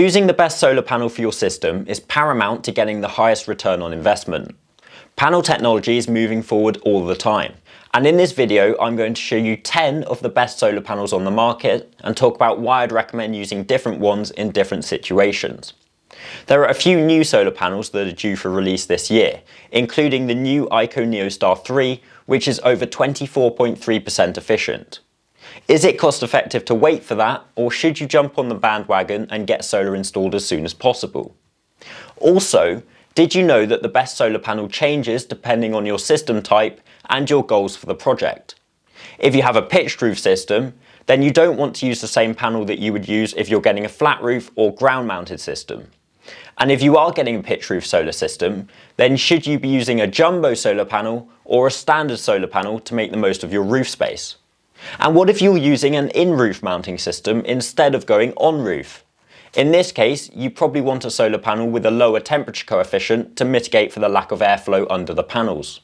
Choosing the best solar panel for your system is paramount to getting the highest return on investment. Panel technology is moving forward all the time, and in this video I'm going to show you 10 of the best solar panels on the market and talk about why I'd recommend using different ones in different situations. There are a few new solar panels that are due for release this year, including the new Aiko Neostar 3, which is over 24.3% efficient. Is it cost effective to wait for that, or should you jump on the bandwagon and get solar installed as soon as possible? Also, did you know that the best solar panel changes depending on your system type and your goals for the project? If you have a pitched roof system, then you don't want to use the same panel that you would use if you're getting a flat roof or ground mounted system. And if you are getting a pitched roof solar system, then should you be using a jumbo solar panel or a standard solar panel to make the most of your roof space? And what if you're using an in-roof mounting system instead of going on-roof? In this case, you probably want a solar panel with a lower temperature coefficient to mitigate for the lack of airflow under the panels.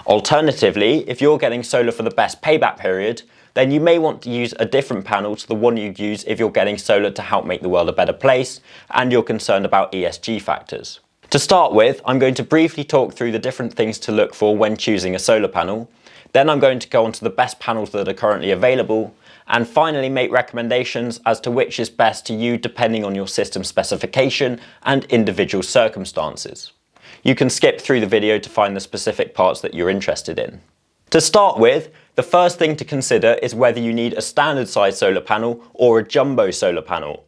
Alternatively, if you're getting solar for the best payback period, then you may want to use a different panel to the one you'd use if you're getting solar to help make the world a better place and you're concerned about ESG factors. To start with, I'm going to briefly talk through the different things to look for when choosing a solar panel. Then I'm going to go on to the best panels that are currently available, and finally make recommendations as to which is best to you depending on your system specification and individual circumstances. You can skip through the video to find the specific parts that you're interested in. To start with, the first thing to consider is whether you need a standard size solar panel or a jumbo solar panel.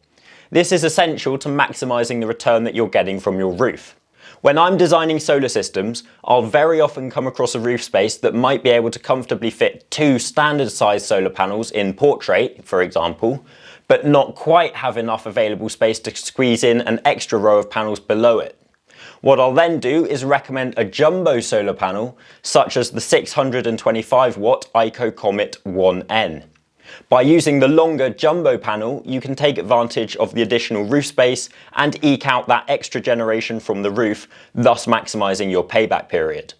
This is essential to maximising the return that you're getting from your roof. When I'm designing solar systems, I'll very often come across a roof space that might be able to comfortably fit 2 standard size solar panels in portrait, for example, but not quite have enough available space to squeeze in an extra row of panels below it. What I'll then do is recommend a jumbo solar panel, such as the 625 watt Aiko Comet 1N. By using the longer jumbo panel, you can take advantage of the additional roof space and eke out that extra generation from the roof, thus maximising your payback period.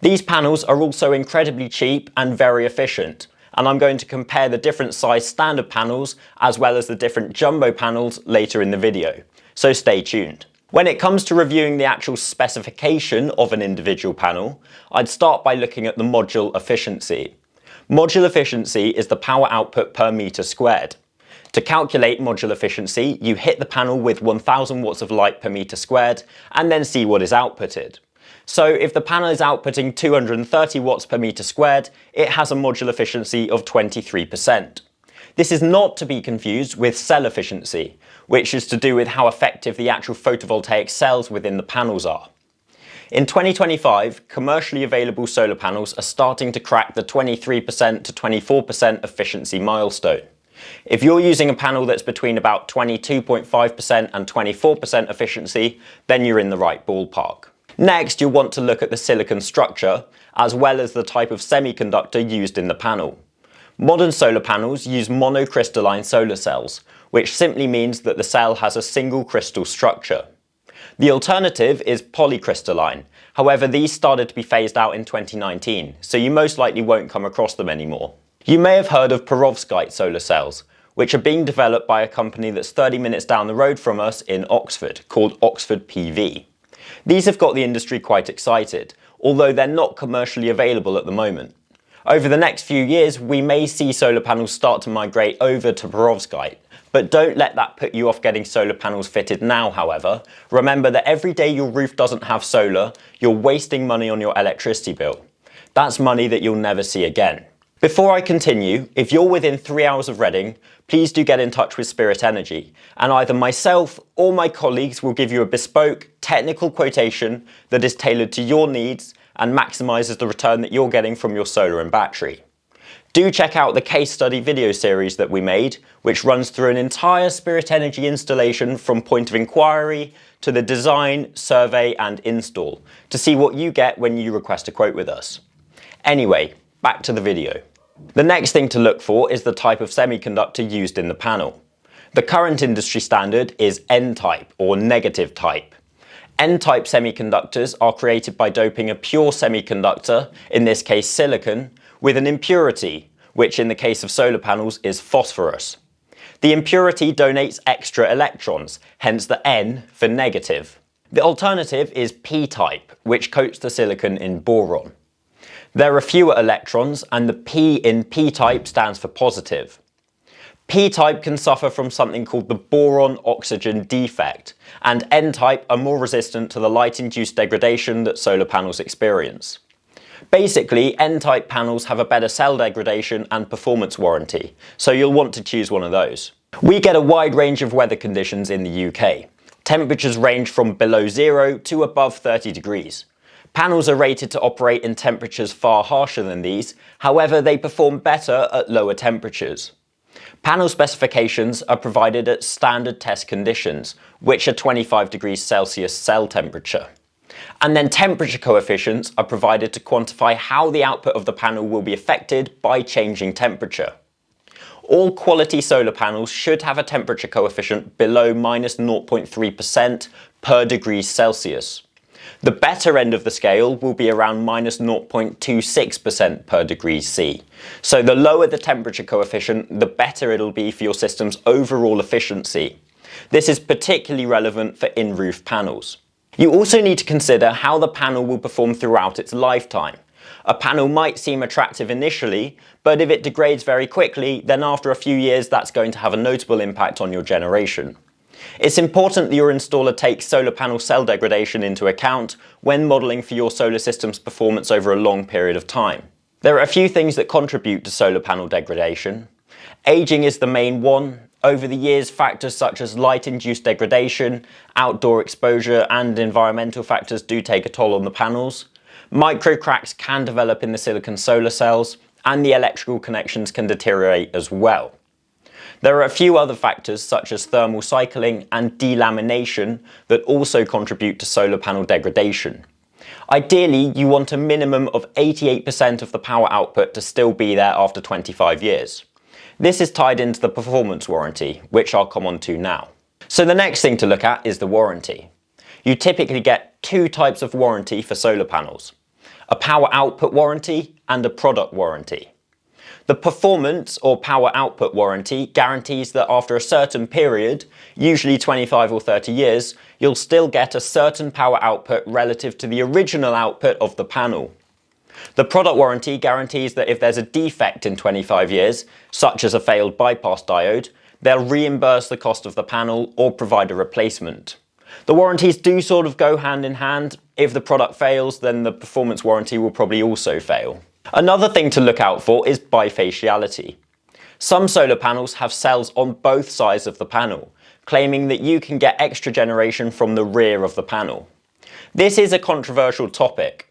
These panels are also incredibly cheap and very efficient, and I'm going to compare the different size standard panels as well as the different jumbo panels later in the video, so stay tuned. When it comes to reviewing the actual specification of an individual panel, I'd start by looking at the module efficiency. Module efficiency is the power output per meter squared. To calculate module efficiency, you hit the panel with 1000 watts of light per meter squared and then see what is outputted. So if the panel is outputting 230 watts per meter squared, it has a module efficiency of 23%. This is not to be confused with cell efficiency, which is to do with how effective the actual photovoltaic cells within the panels are. In 2025, commercially available solar panels are starting to crack the 23% to 24% efficiency milestone. If you're using a panel that's between about 22.5% and 24% efficiency, then you're in the right ballpark. Next, you'll want to look at the silicon structure, as well as the type of semiconductor used in the panel. Modern solar panels use monocrystalline solar cells, which simply means that the cell has a single crystal structure. The alternative is polycrystalline. However, these started to be phased out in 2019, so you most likely won't come across them anymore. You may have heard of Perovskite solar cells, which are being developed by a company that's 30 minutes down the road from us in Oxford, called Oxford PV. These have got the industry quite excited, although they're not commercially available at the moment. Over the next few years, we may see solar panels start to migrate over to Perovskite, but don't let that put you off getting solar panels fitted now, however. Remember that every day your roof doesn't have solar, you're wasting money on your electricity bill. That's money that you'll never see again. Before I continue, if you're within 3 hours of Reading, please do get in touch with Spirit Energy, and either myself or my colleagues will give you a bespoke, technical quotation that is tailored to your needs and maximises the return that you're getting from your solar and battery. Do check out the case study video series that we made, which runs through an entire Spirit Energy installation from point of inquiry to the design, survey and install, to see what you get when you request a quote with us. Anyway, back to the video. The next thing to look for is the type of semiconductor used in the panel. The current industry standard is N-type or negative type. N-type semiconductors are created by doping a pure semiconductor, in this case silicon, with an impurity, which in the case of solar panels is phosphorus. The impurity donates extra electrons, hence the N for negative. The alternative is p-type, which coats the silicon in boron. There are fewer electrons, and the P in p-type stands for positive. P-type can suffer from something called the boron-oxygen defect, and N-type are more resistant to the light-induced degradation that solar panels experience. Basically, N-type panels have a better cell degradation and performance warranty, so you'll want to choose one of those. We get a wide range of weather conditions in the UK. Temperatures range from below 0 to above 30 degrees. Panels are rated to operate in temperatures far harsher than these, however they perform better at lower temperatures. Panel specifications are provided at standard test conditions, which are 25 degrees Celsius cell temperature. And then temperature coefficients are provided to quantify how the output of the panel will be affected by changing temperature. All quality solar panels should have a temperature coefficient below minus 0.3% per degree Celsius. The better end of the scale will be around minus 0.26% per degree C. So the lower the temperature coefficient, the better it'll be for your system's overall efficiency. This is particularly relevant for in-roof panels. You also need to consider how the panel will perform throughout its lifetime. A panel might seem attractive initially, but if it degrades very quickly, then after a few years that's going to have a notable impact on your generation. It's important that your installer takes solar panel cell degradation into account when modelling for your solar system's performance over a long period of time. There are a few things that contribute to solar panel degradation. Aging is the main one. Over the years, factors such as light-induced degradation, outdoor exposure, and environmental factors do take a toll on the panels. Micro cracks can develop in the silicon solar cells, and the electrical connections can deteriorate as well. There are a few other factors such as thermal cycling and delamination that also contribute to solar panel degradation. Ideally, you want a minimum of 88% of the power output to still be there after 25 years. This is tied into the performance warranty, which I'll come on to now. So the next thing to look at is the warranty. You typically get two types of warranty for solar panels: a power output warranty and a product warranty. The performance or power output warranty guarantees that after a certain period, usually 25 or 30 years, you'll still get a certain power output relative to the original output of the panel. The product warranty guarantees that if there's a defect in 25 years, such as a failed bypass diode, they'll reimburse the cost of the panel or provide a replacement. The warranties do sort of go hand in hand. If the product fails, then the performance warranty will probably also fail. Another thing to look out for is bifaciality. Some solar panels have cells on both sides of the panel, claiming that you can get extra generation from the rear of the panel. This is a controversial topic.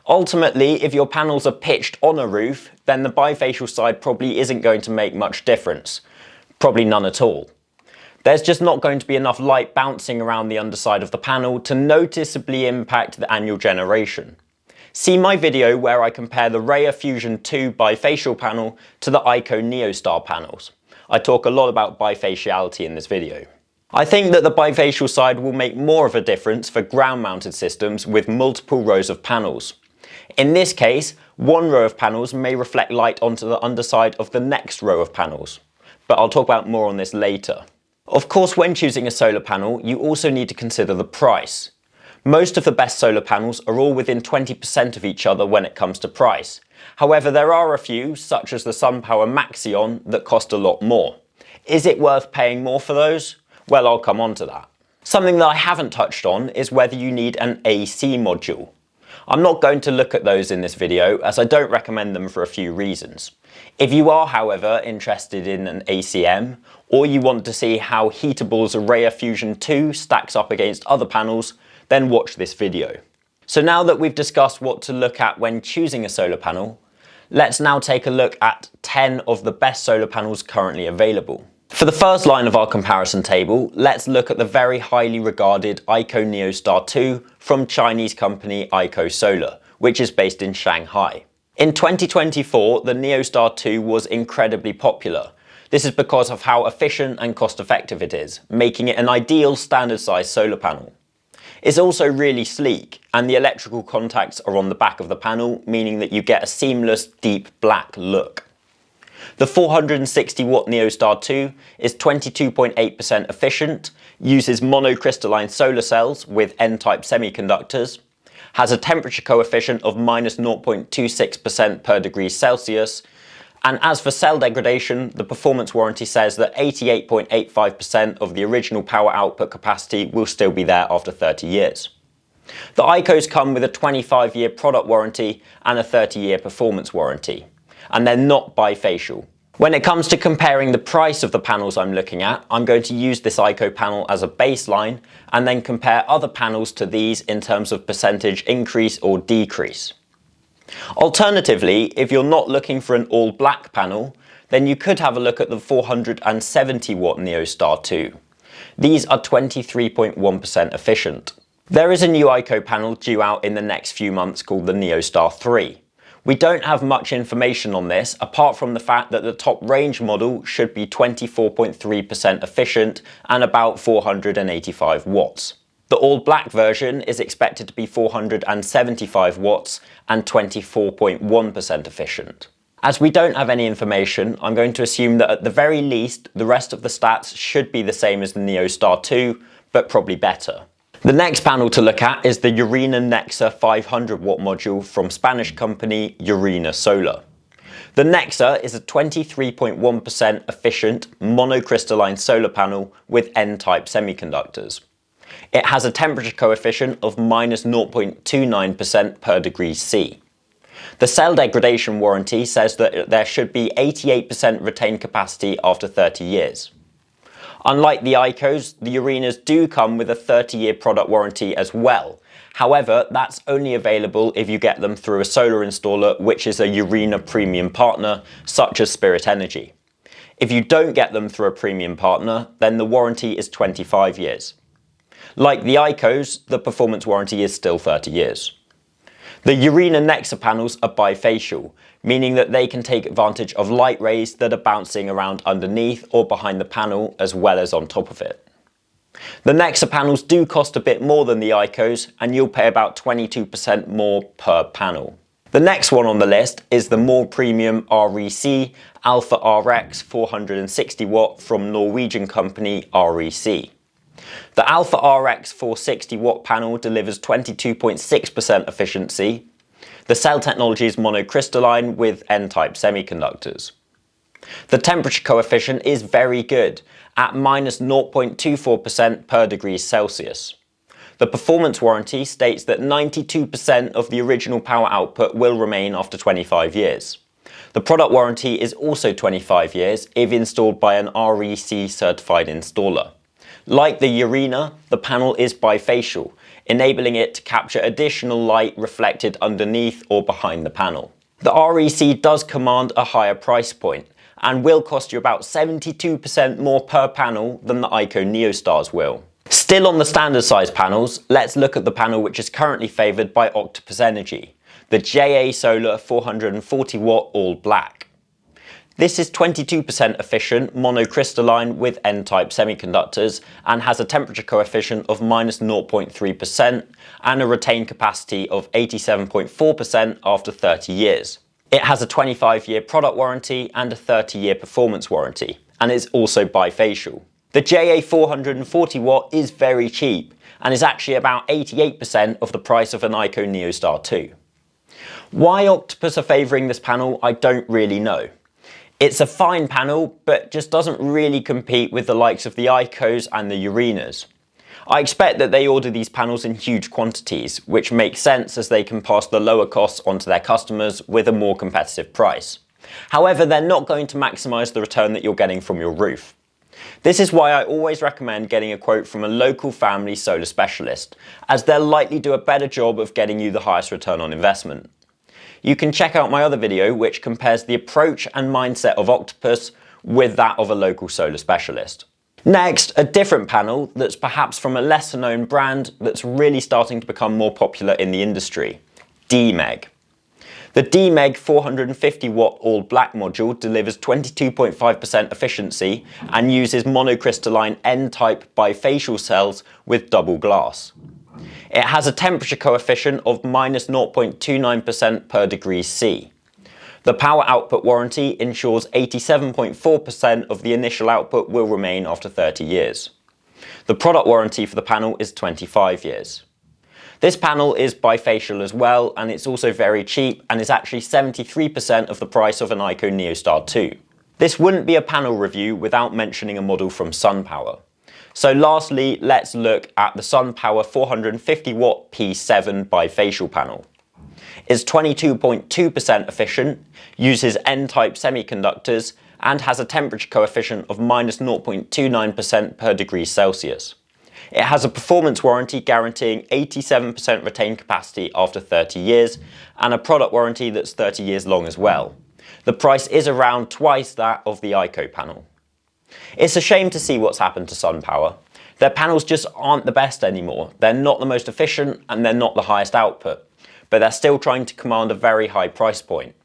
Ultimately, if your panels are pitched on a roof, then the bifacial side probably isn't going to make much difference. Probably none at all. There's just not going to be enough light bouncing around the underside of the panel to noticeably impact the annual generation. See my video where I compare the Raya Fusion 2 bifacial panel to the Aiko Neostar panels. I talk a lot about bifaciality in this video. I think that the bifacial side will make more of a difference for ground-mounted systems with multiple rows of panels. In this case, one row of panels may reflect light onto the underside of the next row of panels, but I'll talk about more on this later. Of course, when choosing a solar panel, you also need to consider the price. Most of the best solar panels are all within 20% of each other when it comes to price. However, there are a few, such as the SunPower Maxeon, that cost a lot more. Is it worth paying more for those? Well, I'll come on to that. Something that I haven't touched on is whether you need an AC module. I'm not going to look at those in this video as I don't recommend them for a few reasons. If you are, however, interested in an ACM, or you want to see how Heatable's Raya Fusion 2 stacks up against other panels, then watch this video. So now that we've discussed what to look at when choosing a solar panel, let's now take a look at 10 of the best solar panels currently available. For the first line of our comparison table, let's look at the very highly regarded Aiko Neostar 2 from Chinese company Aiko Solar, which is based in Shanghai. In 2024, the Neostar 2 was incredibly popular. This is because of how efficient and cost-effective it is, making it an ideal standard-sized solar panel. It's also really sleek, and the electrical contacts are on the back of the panel, meaning that you get a seamless, deep black look. The 460 watt Neostar 2 is 22.8% efficient, uses monocrystalline solar cells with N-type semiconductors, has a temperature coefficient of minus 0.26% per degree Celsius, and as for cell degradation, the performance warranty says that 88.85% of the original power output capacity will still be there after 30 years. The Aikos come with a 25-year product warranty and a 30-year performance warranty, and they're not bifacial. When it comes to comparing the price of the panels I'm looking at, I'm going to use this Aiko panel as a baseline and then compare other panels to these in terms of percentage increase or decrease. Alternatively, if you're not looking for an all-black panel, then you could have a look at the 470 watt Neostar 2. These are 23.1% efficient. There is a new Aiko panel due out in the next few months called the Neostar 3. We don't have much information on this apart from the fact that the top range model should be 24.3% efficient and about 485 watts. The all-black version is expected to be 475 watts and 24.1% efficient. As we don't have any information, I'm going to assume that at the very least, the rest of the stats should be the same as the Neostar 2, but probably better. The next panel to look at is the Eurener NEXA 500 watt module from Spanish company Eurener Solar. The NEXA is a 23.1% efficient monocrystalline solar panel with N-type semiconductors. It has a temperature coefficient of minus 0.29% per degree C. The cell degradation warranty says that there should be 88% retained capacity after 30 years. Unlike the Aikos, the Eureners do come with a 30-year product warranty as well. However, that's only available if you get them through a solar installer, which is a Eurener premium partner, such as Spirit Energy. If you don't get them through a premium partner, then the warranty is 25 years. Like the Aikos, the performance warranty is still 30 years. The Eurener NEXA panels are bifacial, meaning that they can take advantage of light rays that are bouncing around underneath or behind the panel as well as on top of it. The NEXA panels do cost a bit more than the Aikos, and you'll pay about 22% more per panel. The next one on the list is the more premium REC Alpha RX 460 watt from Norwegian company REC. The Alpha RX 460 watt panel delivers 22.6% efficiency. The cell technology is monocrystalline with N-type semiconductors. The temperature coefficient is very good, at minus 0.24% per degree Celsius. The performance warranty states that 92% of the original power output will remain after 25 years. The product warranty is also 25 years if installed by an REC certified installer. Like the Eurener, the panel is bifacial, enabling it to capture additional light reflected underneath or behind the panel. The REC does command a higher price point and will cost you about 72% more per panel than the Aiko Neostars will. Still on the standard size panels, let's look at the panel which is currently favoured by Octopus Energy, the JA Solar 440 watt all black. This is 22% efficient monocrystalline with N-type semiconductors and has a temperature coefficient of minus 0.3% and a retained capacity of 87.4% after 30 years. It has a 25-year product warranty and a 30-year performance warranty, and is also bifacial. The JA 440 watt is very cheap and is actually about 88% of the price of an Aiko Neostar 2. Why Octopus are favouring this panel, I don't really know. It's a fine panel, but just doesn't really compete with the likes of the Aikos and the Eureners. I expect that they order these panels in huge quantities, which makes sense as they can pass the lower costs onto their customers with a more competitive price. However, they're not going to maximise the return that you're getting from your roof. This is why I always recommend getting a quote from a local family solar specialist, as they'll likely do a better job of getting you the highest return on investment. You can check out my other video which compares the approach and mindset of Octopus with that of a local solar specialist. Next, a different panel that's perhaps from a lesser known brand that's really starting to become more popular in the industry, DMEG. The DMEG 450 watt all black module delivers 22.5% efficiency and uses monocrystalline N-type bifacial cells with double glass. It has a temperature coefficient of minus 0.29% per degree C. The The power output warranty ensures 87.4% of the initial output will remain after 30 years. The product warranty for the panel is 25 years. This panel is bifacial as well, and it's also very cheap and is actually 73% of the price of an Aiko Neostar 2. This wouldn't be a panel review without mentioning a model from SunPower. So lastly, let's look at the SunPower 450 watt P7 bifacial panel. It's 22.2% efficient, uses N-type semiconductors, and has a temperature coefficient of -0.29% per degree Celsius. It has a performance warranty guaranteeing 87% retained capacity after 30 years, and a product warranty that's 30 years long as well. The price is around twice that of the Aiko panel. It's a shame to see what's happened to SunPower. Their panels just aren't the best anymore. They're not the most efficient and they're not the highest output, but they're still trying to command a very high price point.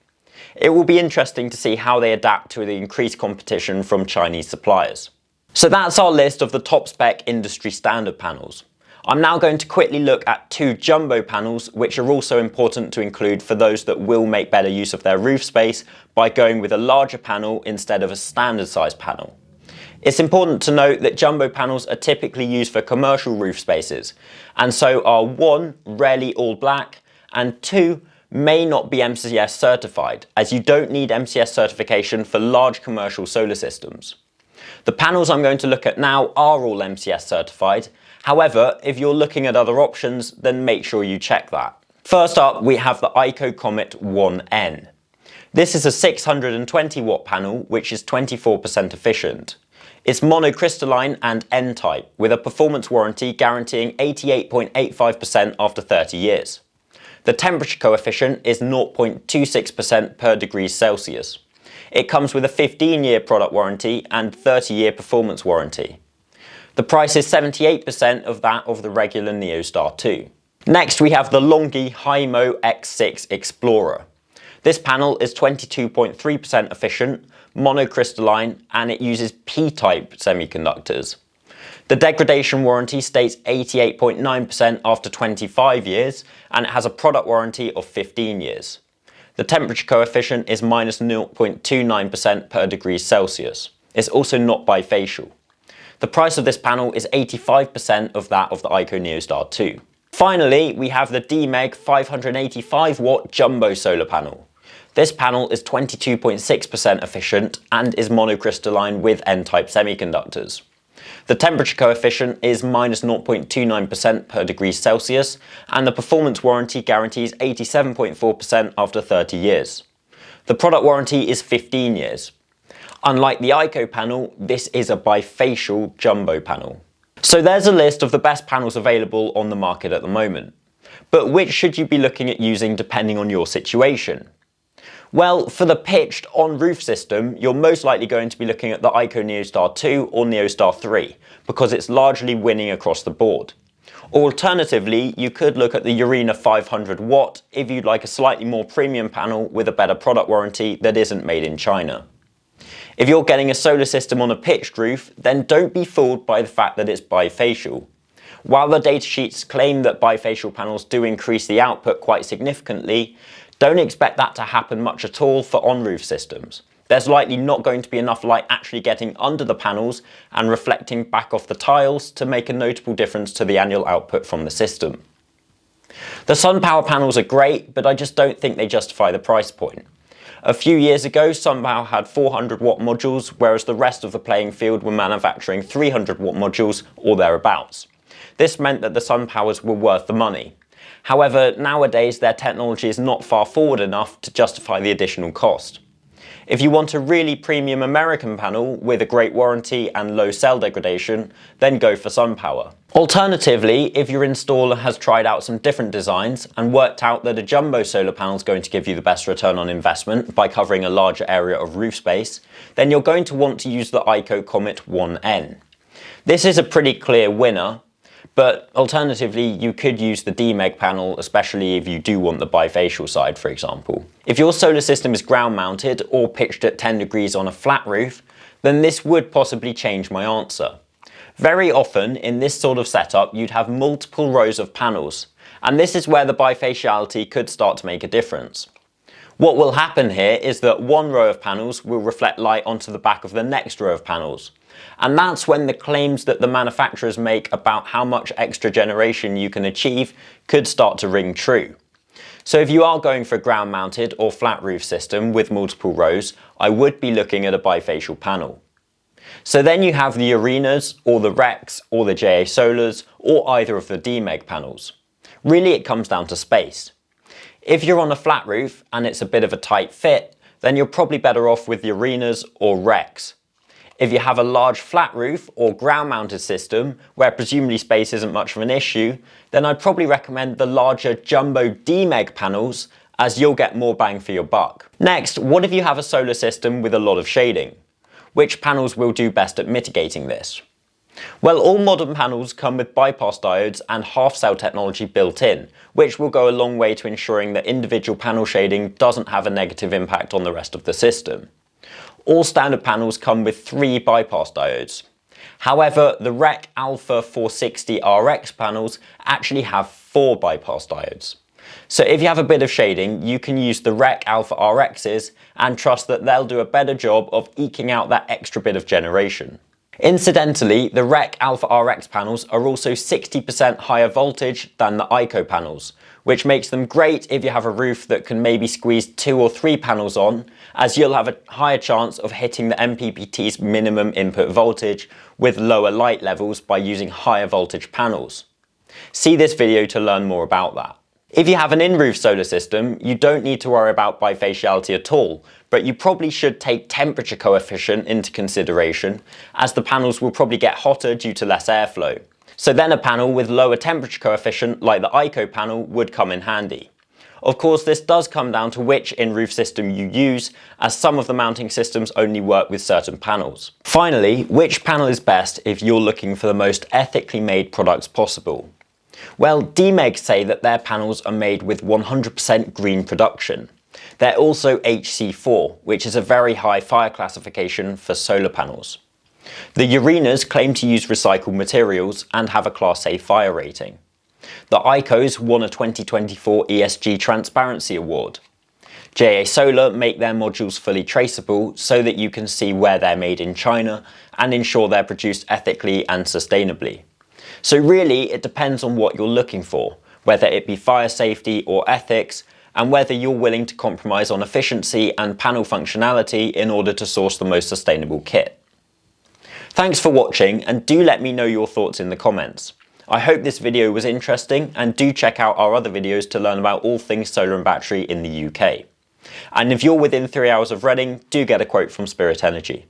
It will be interesting to see how they adapt to the increased competition from Chinese suppliers. So that's our list of the top spec industry standard panels. I'm now going to quickly look at two jumbo panels, which are also important to include for those that will make better use of their roof space by going with a larger panel instead of a standard size panel. It's important to note that jumbo panels are typically used for commercial roof spaces, and so are 1, rarely all black, and 2, may not be MCS certified, as you don't need MCS certification for large commercial solar systems. The panels I'm going to look at now are all MCS certified. However, if you're looking at other options, then make sure you check that. First up, we have the Aiko Comet 1N. This is a 620 watt panel, which is 24% efficient. It's monocrystalline and N-type, with a performance warranty guaranteeing 88.85% after 30 years. The temperature coefficient is 0.26% per degree Celsius. It comes with a 15-year product warranty and 30-year performance warranty. The price is 78% of that of the regular Neostar 2. Next, we have the LONGI HIMO X6 Explorer. This panel is 22.3% efficient, monocrystalline, and it uses P-type semiconductors. The degradation warranty states 88.9% after 25 years, and it has a product warranty of 15 years. The temperature coefficient is -0.29% per degree Celsius. It's also not bifacial. The price of this panel is 85% of that of the Aiko Neostar 2. Finally, we have the DMEG 585 watt jumbo solar panel. This panel is 22.6% efficient and is monocrystalline with N-type semiconductors. The temperature coefficient is -0.29% per degree Celsius, and the performance warranty guarantees 87.4% after 30 years. The product warranty is 15 years. Unlike the Aiko panel, this is a bifacial jumbo panel. So there's a list of the best panels available on the market at the moment. But which should you be looking at using depending on your situation? Well, for the pitched on-roof system, you're most likely going to be looking at the Aiko Neostar 2 or Neostar 3, because it's largely winning across the board. Alternatively, you could look at the Eurener 500 watt if you'd like a slightly more premium panel with a better product warranty that isn't made in China. If you're getting a solar system on a pitched roof, then don't be fooled by the fact that it's bifacial. While the datasheets claim that bifacial panels do increase the output quite significantly, don't expect that to happen much at all for on-roof systems. There's likely not going to be enough light actually getting under the panels and reflecting back off the tiles to make a notable difference to the annual output from the system. The SunPower panels are great, but I just don't think they justify the price point. A few years ago, SunPower had 400 watt modules, whereas the rest of the playing field were manufacturing 300 watt modules or thereabouts. This meant that the SunPowers were worth the money. However, nowadays their technology is not far forward enough to justify the additional cost. If you want a really premium American panel with a great warranty and low cell degradation, then go for SunPower. Alternatively, if your installer has tried out some different designs and worked out that a jumbo solar panel is going to give you the best return on investment by covering a larger area of roof space, then you're going to want to use the Aiko Comet 1N. This is a pretty clear winner, but alternatively, you could use the DMEG panel, especially if you do want the bifacial side, for example. If your solar system is ground mounted or pitched at 10 degrees on a flat roof, then this would possibly change my answer. Very often, in this sort of setup, you'd have multiple rows of panels, and this is where the bifaciality could start to make a difference. What will happen here is that one row of panels will reflect light onto the back of the next row of panels. And that's when the claims that the manufacturers make about how much extra generation you can achieve could start to ring true. So if you are going for a ground mounted or flat roof system with multiple rows, I would be looking at a bifacial panel. So then you have the Eureners or the RECs or the JA Solars or either of the DMEG panels. Really it comes down to space. If you're on a flat roof and it's a bit of a tight fit, then you're probably better off with the Eureners or RECs. If you have a large flat roof or ground mounted system where presumably space isn't much of an issue, then I'd probably recommend the larger jumbo DMEG panels, as you'll get more bang for your buck. Next, what if you have a solar system with a lot of shading? Which panels will do best at mitigating this? Well, all modern panels come with bypass diodes and half cell technology built in, which will go a long way to ensuring that individual panel shading doesn't have a negative impact on the rest of the system. All standard panels come with 3 bypass diodes. However, the REC Alpha 460 RX panels actually have 4 bypass diodes. So if you have a bit of shading, you can use the REC Alpha RXs and trust that they'll do a better job of eking out that extra bit of generation. Incidentally, the REC Alpha RX panels are also 60% higher voltage than the Aiko panels, which makes them great if you have a roof that can maybe squeeze 2 or 3 panels on, as you'll have a higher chance of hitting the MPPT's minimum input voltage with lower light levels by using higher voltage panels. See this video to learn more about that. If you have an in-roof solar system, you don't need to worry about bifaciality at all, but you probably should take temperature coefficient into consideration, as the panels will probably get hotter due to less airflow. So then a panel with lower temperature coefficient like the Aiko panel would come in handy. Of course, this does come down to which in-roof system you use, as some of the mounting systems only work with certain panels. Finally, which panel is best if you're looking for the most ethically made products possible? Well, DMEG say that their panels are made with 100% green production. They're also HC4, which is a very high fire classification for solar panels. The Eureners claim to use recycled materials and have a Class A fire rating. The Aikos won a 2024 ESG Transparency Award. JA Solar make their modules fully traceable so that you can see where they're made in China and ensure they're produced ethically and sustainably. So really, it depends on what you're looking for, whether it be fire safety or ethics, and whether you're willing to compromise on efficiency and panel functionality in order to source the most sustainable kit. Thanks for watching, and do let me know your thoughts in the comments. I hope this video was interesting, and do check out our other videos to learn about all things solar and battery in the UK. And if you're within 3 hours of Reading, do get a quote from Spirit Energy.